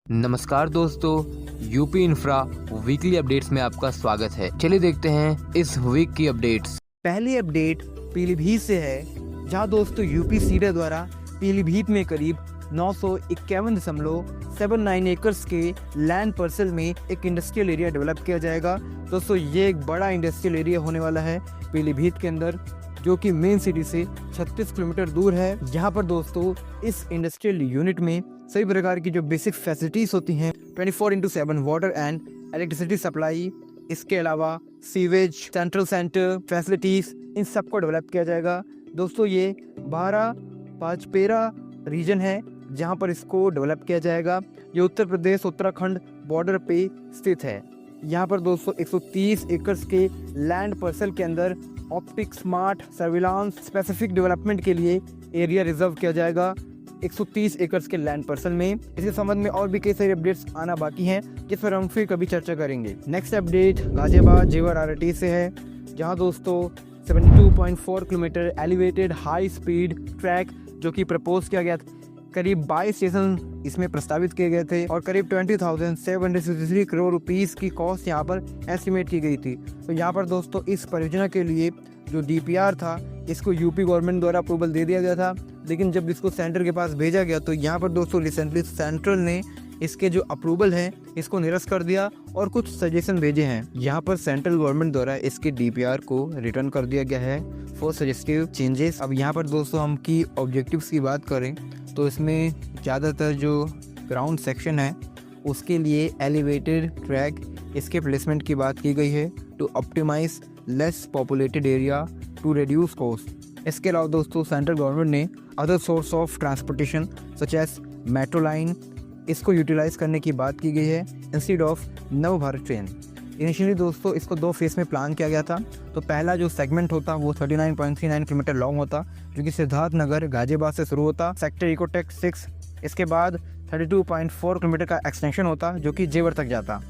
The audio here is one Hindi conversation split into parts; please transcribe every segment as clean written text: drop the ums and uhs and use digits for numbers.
नमस्कार दोस्तों, यूपी इंफ्रा वीकली अपडेट्स में आपका स्वागत है। चलिए देखते हैं इस वीक की अपडेट्स। पहली अपडेट पीलीभीत से है, जहां दोस्तों यूपी सीडा द्वारा पीलीभीत में करीब 951.79 एकर्स के लैंड पार्सल में एक इंडस्ट्रियल एरिया डेवलप किया जाएगा। दोस्तों ये एक बड़ा इंडस्ट्रियल एरिया होने वाला है पीलीभीत के अंदर, जो कि मेन सिटी से 36 किलोमीटर दूर है। यहाँ पर दोस्तों इस इंडस्ट्रियल यूनिट में सभी प्रकार की जो बेसिक फैसिलिटीज होती हैं 24/7 वाटर एंड इलेक्ट्रिसिटी सप्लाई, इसके अलावा सीवेज, सेंट्रल सेंटर फैसिलिटीज, इन सब को डेवलप किया जाएगा। दोस्तों ये 12 रीजन है जहाँ पर इसको डेवलप किया जाएगा। ये उत्तर प्रदेश उत्तराखंड बॉर्डर पे स्थित है। यहाँ पर दोस्तों 130 एकर्स के लैंड पार्सल के अंदर optic smart surveillance specific development के लिए एरिया रिजर्व किया जाएगा 130 एकर्स के लैंड पार्सल में। इसके संबंध में और भी कई सारी अपडेट्स आना बाकी हैं, जिस पर हम फिर कभी चर्चा करेंगे। नेक्स्ट अपडेट गाजियाबाद जेवर आरटी से है, जहां दोस्तों 72.4 kilometre elevated high speed track जो कि प्रपोज किया गया था, करीब 22 स्टेशन इसमें प्रस्तावित किए गए थे और करीब 20,763 करोड़ रुपीस की कॉस्ट यहाँ पर एस्टिमेट की गई थी। तो यहाँ पर दोस्तों इस परियोजना के लिए जो डीपीआर था, इसको यूपी गवर्नमेंट द्वारा अप्रूवल दे दिया गया था, लेकिन जब इसको सेंटर के पास भेजा गया तो यहाँ पर दोस्तों रिसेंटली सेंट्रल ने इसके जो अप्रूवल है इसको निरस्त कर दिया और कुछ सजेशन भेजे हैं। यहाँ पर सेंट्रल गवर्नमेंट द्वारा इसके डीपीआर को रिटर्न कर दिया गया है फॉर सजेस्टिव चेंजेस। अब यहाँ पर दोस्तों हम की ऑब्जेक्टिव्स की बात करें तो इसमें ज़्यादातर जो ग्राउंड सेक्शन है उसके लिए एलिवेटेड ट्रैक, इसके प्लेसमेंट की बात की गई है to optimise less populated area to reduce cost. इसके अलावा दोस्तों सेंट्रल गवर्नमेंट ने other source of transportation such as metro line, इसको यूटिलाइज करने की बात की गई है इंस्टेड ऑफ नव भारत ट्रेन। इनिशियली दोस्तों इसको 2 फेज में प्लान किया गया था। तो पहला जो सेगमेंट होता वो 39.39 किलोमीटर लॉन्ग होता, जो कि सिद्धार्थ नगर गाजियाबाद से शुरू होता सेक्टर इकोटेक 6। इसके बाद 32.4 किलोमीटर का एक्सटेंशन होता जो कि जेवर तक जाता।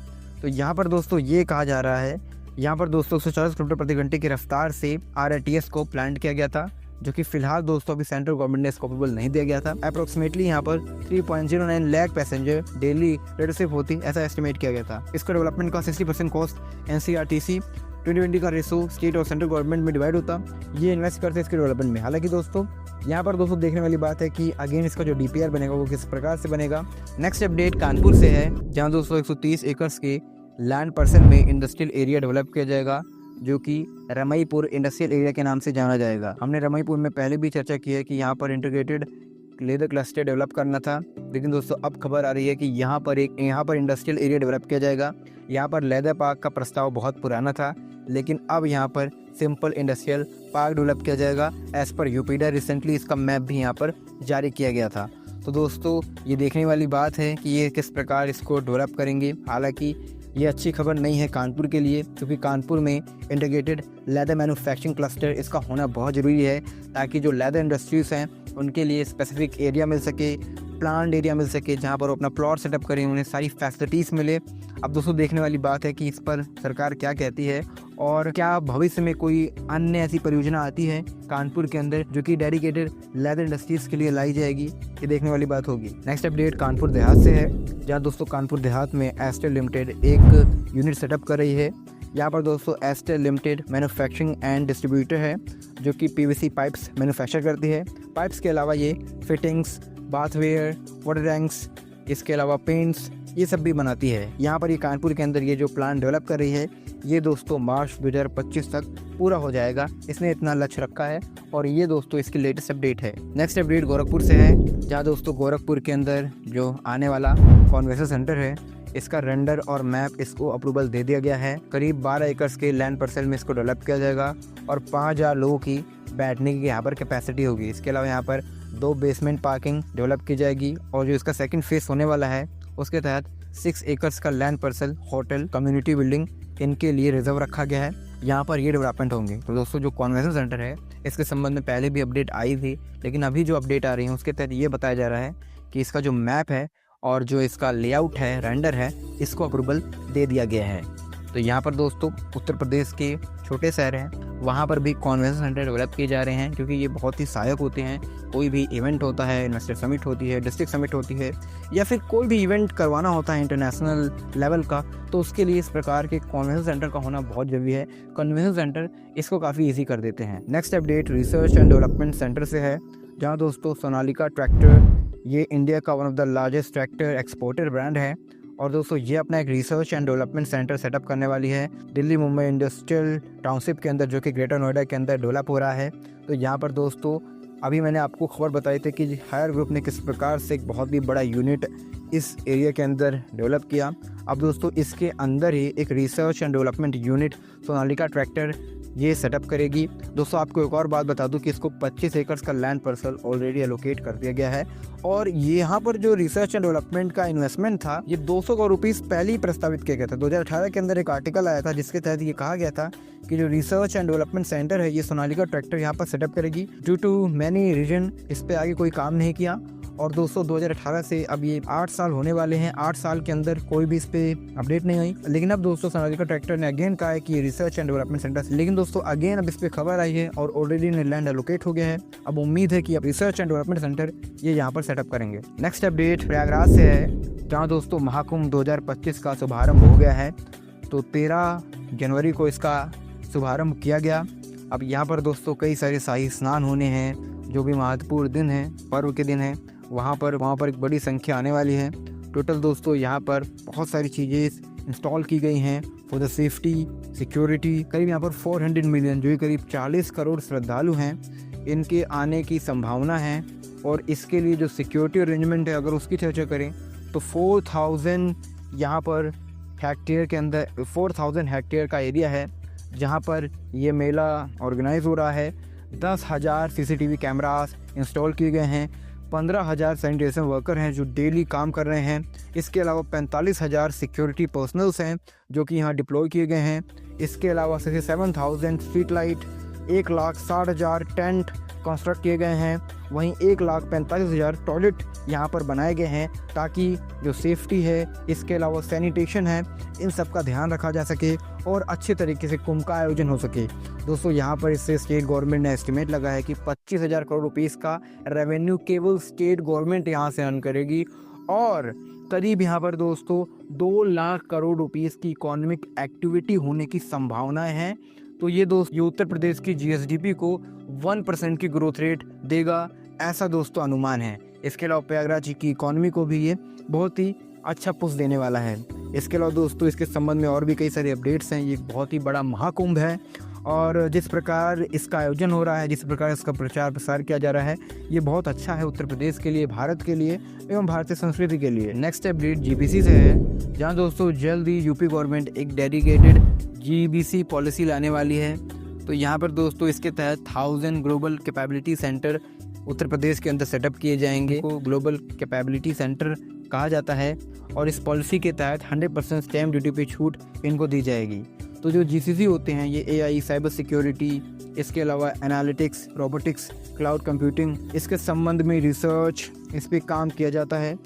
तो यहाँ पर दोस्तों ये कहा जा रहा है, यहाँ पर दोस्तों 140 किलोमीटर प्रति घंटे की रफ्तार से RITS को प्लान किया गया था, जो कि फिलहाल दोस्तों अभी सेंट्रल गवर्नमेंट ने इसको अप्रूवल नहीं दिया गया था। अप्रोक्सीमेटली यहाँ पर 3.09 लाख पैसेंजर डेली रिसीव होती, ऐसा एस्टिमेट किया गया था। इसका डेवलपमेंट का 60% कॉस्ट NCRTC 2020 का रेशो स्टेट और सेंट्रल गवर्नमेंट में डिवाइड होता, ये इन्वेस्ट करते इसके डेवलपमेंट में। हालांकि दोस्तों यहाँ पर दोस्तों देखने वाली बात है कि अगेन इसका जो डीपीआर बनेगा वो किस प्रकार से बनेगा। नेक्स्ट अपडेट कानपुर से है, जहाँ दोस्तों 130 एकर्स के लैंड पार्सल में इंडस्ट्रियल एरिया डेवलप किया जाएगा, जो कि रमईपुर इंडस्ट्रियल एरिया के नाम से जाना जाएगा। हमने रमईपुर में पहले भी चर्चा की है कि यहाँ पर इंटीग्रेटेड लेदर क्लस्टर डेवलप करना था, लेकिन दोस्तों अब खबर आ रही है कि यहाँ पर इंडस्ट्रियल एरिया डेवलप किया जाएगा। यहाँ पर लेदर पार्क का प्रस्ताव बहुत पुराना था, लेकिन अब यहाँ पर सिंपल इंडस्ट्रियल पार्क डेवलप किया जाएगा एज पर यूपीडा। रिसेंटली इसका मैप भी यहाँ पर जारी किया गया था। तो दोस्तों ये देखने वाली बात है कि ये किस प्रकार इसको डेवलप करेंगे। हालांकि ये अच्छी खबर नहीं है कानपुर के लिए, क्योंकि कानपुर में इंटीग्रेटेड लेदर मैन्युफैक्चरिंग क्लस्टर इसका होना बहुत ज़रूरी है, ताकि जो लेदर इंडस्ट्रीज़ हैं उनके लिए स्पेसिफिक एरिया मिल सके, प्लान एरिया मिल सके, जहाँ पर वो अपना प्लॉट सेटअप करें, उन्हें सारी फैसिलिटीज़ मिले। अब दोस्तों देखने वाली बात है कि इस पर सरकार क्या कहती है और क्या भविष्य में कोई अन्य ऐसी परियोजना आती है कानपुर के अंदर जो कि डेडिकेटेड लेदर इंडस्ट्रीज़ के लिए लाई जाएगी, ये देखने वाली बात होगी। नेक्स्ट अपडेट कानपुर देहात से है, जहाँ दोस्तों कानपुर देहात में एस्टेल लिमिटेड एक यूनिट सेटअप कर रही है। यहाँ पर दोस्तों एस्टेल लिमिटेड मैन्युफैक्चरिंग एंड डिस्ट्रीब्यूटर है, जो कि PVC पाइप्स मैन्युफैक्चर करती है। पाइप्स के अलावा ये फिटिंग्स, बाथवेयर, वाटर टैंक्स, इसके अलावा पेंट्स, ये सब भी बनाती है। यहाँ पर ये कानपुर के अंदर ये जो प्लान डेवलप कर रही है, ये दोस्तों मार्च 2025 तक पूरा हो जाएगा, इसने इतना लक्ष्य रखा है। और ये दोस्तों इसकी लेटेस्ट अपडेट है। नेक्स्ट अपडेट गोरखपुर से है, जहाँ दोस्तों गोरखपुर के अंदर जो आने वाला कॉन्वेंशन सेंटर है, इसका रेंडर और मैप इसको अप्रूवल दे दिया गया है। करीब 12 एकर्स के लैंड पार्सल में इसको डेवलप किया जाएगा और 5000 लोगों की बैठने की यहाँ पर कैपेसिटी होगी। इसके अलावा यहाँ पर 2 बेसमेंट पार्किंग डेवलप की जाएगी और जो इसका सेकंड फेज होने वाला है उसके तहत 6 एकर्स का land parcel, hotel, community building, इनके लिए रिजर्व रखा गया है। यहाँ पर ये डेवलपमेंट होंगे। तो दोस्तों जो कॉन्वेंशन सेंटर है इसके संबंध में पहले भी अपडेट आई थी, लेकिन अभी जो अपडेट आ रही है उसके तहत ये बताया जा रहा है कि इसका जो मैप है और जो इसका लेआउट है, रेंडर है, इसको अप्रूवल दे दिया गया है। तो यहाँ पर दोस्तों उत्तर प्रदेश के छोटे शहर हैं वहाँ पर भी कॉन्वेंशन सेंटर डेवलप किए जा रहे हैं, क्योंकि ये बहुत ही सहायक होते हैं। कोई भी इवेंट होता है, इन्वेस्टर समिट होती है, डिस्ट्रिक्ट समिट होती है, या फिर कोई भी इवेंट करवाना होता है इंटरनेशनल लेवल का, तो उसके लिए इस प्रकार के कॉन्वेंशन सेंटर का होना बहुत ज़रूरी है। कन्वेंशन सेंटर इसको काफ़ी ईजी कर देते हैं। Next update research and development centre से है, जहाँ दोस्तों सोनालिका ट्रैक्टर, ये इंडिया का one of the largest tractor exporter brand है, और दोस्तों ये अपना एक research and development centre setup करने वाली है दिल्ली मुंबई इंडस्ट्रियल टाउनशिप के अंदर, जो कि ग्रेटर नोएडा के अंदर डेवलप हो रहा है। तो यहाँ पर दोस्तों अभी मैंने आपको खबर बताई थी कि हायर ग्रुप ने किस प्रकार से एक बहुत ही बड़ा यूनिट इस एरिया के अंदर डेवलप किया। अब दोस्तों इसके अंदर ही एक research and development unit Sonalika tractor ये सेटअप करेगी। दोस्तों आपको एक और बात बता दूं कि इसको 25 एकड़ का लैंड पार्सल ऑलरेडी एलोकेट कर दिया गया है, और यहाँ पर जो रिसर्च एंड डेवलपमेंट का इन्वेस्टमेंट था ये 200 करोड़ रुपीस पहले ही प्रस्तावित किया गया था। 2018 के अंदर एक आर्टिकल आया था जिसके तहत ये कहा गया था कि जो रिसर्च एंड डेवलपमेंट सेंटर है ये सोनालिका ट्रैक्टर यहाँ पर सेटअप करेगी। ड्यू टू मैनी रीजन इस पर आगे कोई काम नहीं किया, और दोस्तों 2018 से अब ये 8 साल होने वाले हैं। 8 साल के अंदर कोई भी इस पे अपडेट नहीं आई, लेकिन अब दोस्तों सोनालिका ट्रैक्टर ने अगेन कहा है कि रिसर्च एंड डेवलपमेंट सेंटर, लेकिन दोस्तों अगेन अब इस पे खबर आई है और ऑलरेडी लैंड एलोकेट हो गया है। अब उम्मीद है कि अब रिसर्च एंड डेवलपमेंट सेंटर ये यहाँ पर सेटअप करेंगे। नेक्स्ट अपडेट प्रयागराज से है, जहाँ दोस्तों महाकुंभ 2025 का शुभारंभ हो गया है। तो 13 जनवरी को इसका शुभारंभ किया गया। अब यहाँ पर दोस्तों कई सारे शाही स्नान होने हैं, जो भी महत्वपूर्ण दिन है, पर्व के दिन है, वहाँ पर एक बड़ी संख्या आने वाली है। टोटल दोस्तों यहाँ पर बहुत सारी चीज़ें इंस्टॉल की गई हैं फॉर द सेफ्टी सिक्योरिटी। करीब यहाँ पर 400 मिलियन, जो करीब 40 करोड़ श्रद्धालु हैं, इनके आने की संभावना है। और इसके लिए जो सिक्योरिटी अरेंजमेंट है, अगर उसकी चर्चा करें तो 4000 यहाँ पर हेक्टेयर के अंदर 4000 हेक्टेयर का एरिया है जहाँ पर ये मेला ऑर्गेनाइज हो रहा है। 10,000 CCTV कैमरास इंस्टॉल किए गए हैं। 15,000 सैनिटेशन वर्कर हैं जो डेली काम कर रहे हैं। इसके अलावा 45,000 सिक्योरिटी पर्सनल्स हैं जो कि यहाँ डिप्लॉय किए गए हैं। इसके अलावा 7,000 स्ट्रीट लाइट, 1,60,000 टेंट कंस्ट्रक्ट किए गए हैं। वहीं 1,45,000 टॉयलेट यहाँ पर बनाए गए हैं, ताकि जो सेफ्टी है, इसके अलावा सैनिटेशन है, इन सब का ध्यान रखा जा सके और अच्छे तरीके से कुंभ का आयोजन हो सके। दोस्तों यहाँ पर इससे स्टेट गवर्नमेंट ने एस्टिमेट लगा है कि 25,000 करोड़ रुपीस का रेवेन्यू केवल स्टेट गवर्नमेंट यहाँ से अर्न करेगी, और करीब यहाँ पर दोस्तों 2 लाख करोड़ रुपीस की इकोनॉमिक एक्टिविटी होने की संभावनाएं हैं। तो ये उत्तर प्रदेश की GSDP को 1% की ग्रोथ रेट देगा, ऐसा दोस्तों अनुमान है। इसके अलावा प्रयागराज की इकोनॉमी को भी ये बहुत ही अच्छा पुश देने वाला है। इसके अलावा दोस्तों इसके संबंध में और भी कई सारे अपडेट्स हैं। ये बहुत ही बड़ा महाकुंभ है, और जिस प्रकार इसका आयोजन हो रहा है, जिस प्रकार इसका प्रचार प्रसार किया जा रहा है, ये बहुत अच्छा है उत्तर प्रदेश के लिए, भारत के लिए एवं भारतीय संस्कृति के लिए। नेक्स्ट अपडेट GBC से है, जहाँ दोस्तों जल्द ही यूपी गवर्नमेंट एक डेडिकेटेड GBC पॉलिसी लाने वाली है। तो यहाँ पर दोस्तों इसके तहत 1000 global capability centre Uttar Pradesh के अंदर सेटअप किए जाएंगे, को ग्लोबल कैपेबिलिटी सेंटर कहा जाता है। और इस पॉलिसी के तहत 100% स्टैम्प ड्यूटी पे छूट इनको दी जाएगी। तो जो GCC होते हैं ये AI, साइबर सिक्योरिटी, इसके अलावा एनालिटिक्स, रोबोटिक्स, क्लाउड कंप्यूटिंग, इसके संबंध में रिसर्च इस पर काम किया जाता है।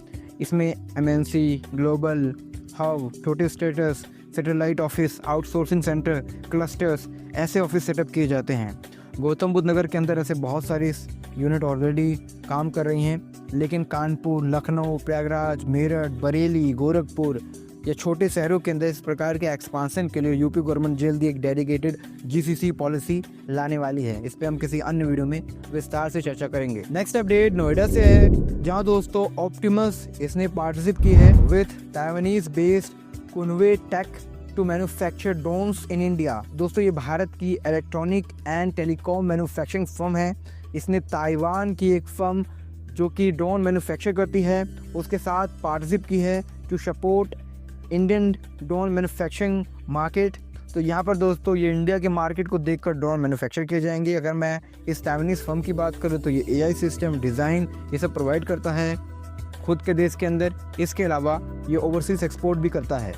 इसमें MNC, ग्लोबल हब, छोटे status, satellite office, outsourcing centre, clusters, ऐसे ऑफिस सेटअप किए जाते हैं। गौतम बुद्ध नगर के अंदर ऐसे बहुत सारी यूनिट ऑलरेडी काम कर रही हैं, लेकिन कानपुर, लखनऊ, प्रयागराज, मेरठ, बरेली, गोरखपुर या छोटे शहरों के अंदर इस प्रकार के एक्सपांसन के लिए यूपी गवर्नमेंट जल्दी एक डेडिकेटेड GCC पॉलिसी लाने वाली है। इस पे हम किसी अन्य वीडियो में विस्तार से चर्चा करेंगे। नेक्स्ट अपडेट नोएडा से है, जहां दोस्तों ऑप्टिमस इसने पार्टनरशिप की है with Taiwanese based Kunway tech to manufacture drones in India. दोस्तों ये भारत की electronic and telecom manufacturing firm है। इसने ताइवान की एक फर्म जो कि ड्रोन मैन्युफैक्चर करती है उसके साथ पार्टनरशिप की है to support Indian drone manufacturing market. तो यहाँ पर दोस्तों ये इंडिया के मार्केट को देखकर ड्रोन मैन्युफैक्चर किए जाएंगे। अगर मैं इस ताइवानीज फर्म की बात करूँ तो ये AI सिस्टम, डिज़ाइन ये सब प्रोवाइड करता है खुद के देश के अंदर। इसके अलावा ये ओवरसीज एक्सपोर्ट भी करता है।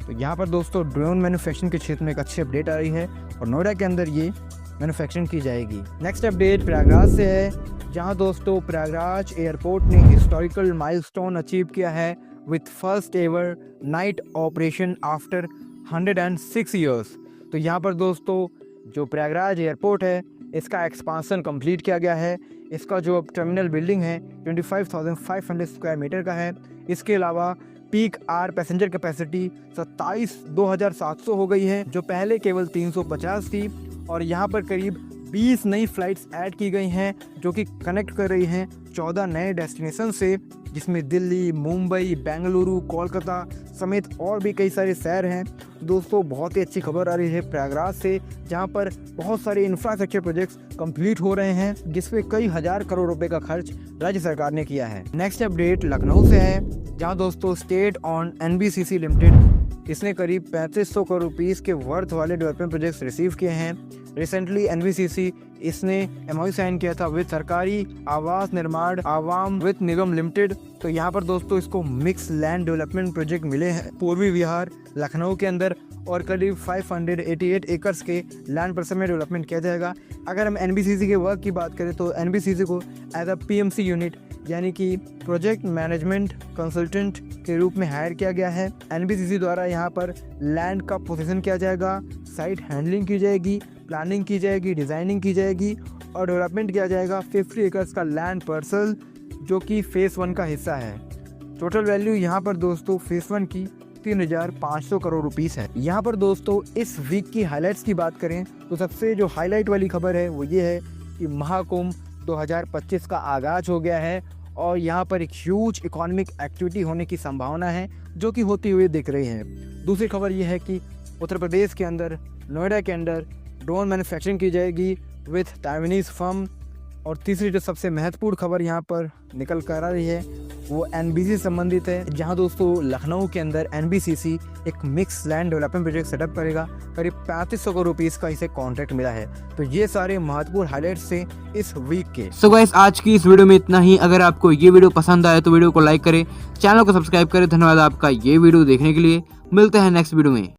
तो यहाँ पर दोस्तों ड्रोन मैन्युफैक्चरिंग के क्षेत्र में एक अच्छी अपडेट आ रही है और नोएडा के अंदर ये मैन्युफैक्चरिंग की जाएगी। नेक्स्ट अपडेट प्रयागराज से है, जहाँ दोस्तों प्रयागराज एयरपोर्ट ने हिस्टोरिकल माइलस्टोन अचीव किया है with first ever night operation after 106 years. तो यहाँ पर दोस्तों जो प्रयागराज एयरपोर्ट है इसका एक्सपांसन कंप्लीट किया गया है। इसका जो टर्मिनल बिल्डिंग है 25,500 स्क्वायर मीटर का है। इसके अलावा पीक आर पैसेंजर कैपेसिटी 27,700 हो गई है, जो पहले केवल 350 थी। और यहाँ पर करीब 20 नई फ्लाइट्स ऐड की गई हैं जो कि कनेक्ट कर रही हैं 14 नए डेस्टिनेशन से, जिसमें दिल्ली, मुंबई, बेंगलुरु, कोलकाता समेत और भी कई सारे शहर हैं। दोस्तों बहुत ही अच्छी खबर आ रही है प्रयागराज से, जहां पर बहुत सारे इंफ्रास्ट्रक्चर प्रोजेक्ट्स कंप्लीट हो रहे हैं, जिसमें कई हजार करोड़ रुपए का खर्च राज्य सरकार ने किया है। नेक्स्ट अपडेट लखनऊ से है, जहां दोस्तों स्टेट ऑन NBCC लिमिटेड इसने करीब 3500 करोड़ रुपीस के वर्थ वाले डेवलपमेंट प्रोजेक्ट्स रिसीव किए हैं। रिसेंटली NBCC इसने MOU साइन किया था विद सरकारी आवास निर्माण आवाम वित्त निगम लिमिटेड। तो यहाँ पर दोस्तों इसको मिक्स लैंड डेवलपमेंट प्रोजेक्ट मिले हैं पूर्वी विहार लखनऊ के अंदर, और करीब 588 एकर्स के लैंड पार्सल में डेवलपमेंट किया जाएगा। अगर हम NBCC के वर्क की बात करें तो NBCC को एज अ PMC यूनिट यानी कि प्रोजेक्ट मैनेजमेंट कंसल्टेंट के रूप में हायर किया गया है। NBCC द्वारा यहाँ पर लैंड का पोजीशन किया जाएगा, साइट हैंडलिंग की जाएगी, प्लानिंग की जाएगी, डिज़ाइनिंग की जाएगी और डेवलपमेंट किया जाएगा 50 एकर्स का लैंड पार्सल, जो कि फेज़ 1 का हिस्सा है। टोटल वैल्यू यहाँ पर दोस्तों फेज़ 1 की 3,500 करोड़ रुपीस है। यहाँ पर दोस्तों इस वीक की हाइलाइट्स की बात करें तो सबसे जो हाईलाइट वाली खबर है वो ये है कि महाकुंभ 2025 का आगाज हो गया है और यहाँ पर एक ह्यूज इकोनॉमिक एक्टिविटी होने की संभावना है, जो कि होती हुई दिख रही है। दूसरी खबर ये है कि उत्तर प्रदेश के अंदर नोएडा के अंदर ड्रोन मैन्युफैक्चरिंग की जाएगी विथ ताइवानीज फर्म। और तीसरी जो सबसे महत्वपूर्ण खबर यहाँ पर निकल कर आ रही है वो NBCC संबंधित है, जहाँ दोस्तों लखनऊ के अंदर NBCC एक mix land development project setup करेगा। करीब 3500 करोड़ रुपीस का इसे कॉन्ट्रैक्ट मिला है। तो ये सारे महत्वपूर्ण हाइलाइट्स थे इस वीक के। सो गाइस आज की इस वीडियो में इतना ही। अगर आपको ये वीडियो पसंद आए तो वीडियो को लाइक करें, चैनल को सब्सक्राइब करें। धन्यवाद आपका ये वीडियो देखने के लिए। मिलते हैं नेक्स्ट वीडियो में।